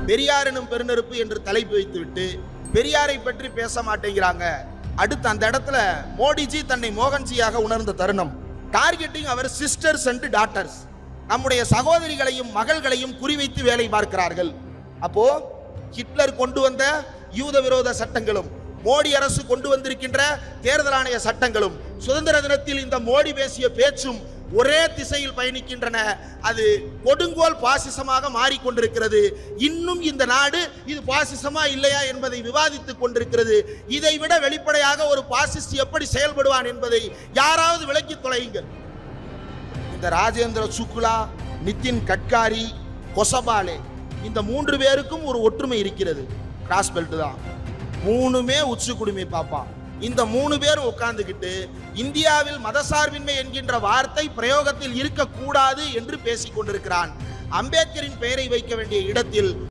பெரியார் எனும் பெருநெருப்பு என்று தலைப்பு வைத்துவிட்டு பெரியாரை பற்றி பேச மாட்டேங்கிறாங்க. அடுத்து அந்த இடத்துல மோடிஜி தன்னை மோகன்ஜியாக உணர்ந்த தருணம். Targeting our sisters and daughters, நம்முடைய சகோதரிகளையும் மகள்களையும் குறிவைத்து வேலை பார்க்கிறார்கள். அப்போ ஹிட்லர் கொண்டு வந்த யூத விரோத சட்டங்களும் மோடி அரசு கொண்டு வந்திருக்கின்ற தேர்தல் ஆணைய சட்டங்களும் சுதந்திர தினத்தில் இந்த மோடி பேசிய பேச்சும் ஒரே திசையில் பயணிக்கின்றன. அது கொடுங்கோல் பாசிசமாக மாறிக்கொண்டிருக்கிறது. இன்னும் இந்த நாடு இது பாசிசமா இல்லையா என்பதை விவாதித்துக் கொண்டிருக்கிறது. இதை விட வெளிப்படையாக ஒரு பாசிஸ்ட் எப்படி செயல்படுவான் என்பதை யாராவது விளக்கி தொலையுங்கள். இந்த ராஜேந்திர சுக்லா, நிதின் கட்காரி, கொசபாலே, இந்த 3 பேருக்கும் ஒரு ஒற்றுமை இருக்கிறது. கிராஸ் பெல்ட் தான், 3மே உச்சி குடுமி பாப்பா. இந்த 3 பேரும் உட்கார்ந்துகிட்டு இந்தியாவில் மதசார்பின்மை என்கின்ற வார்த்தை பிரயோகத்தில் இருக்கக்கூடாது என்று பேசிக் கொண்டிருக்கிறான். அம்பேத்கரின் பெயரை வைக்க வேண்டிய இடத்தில்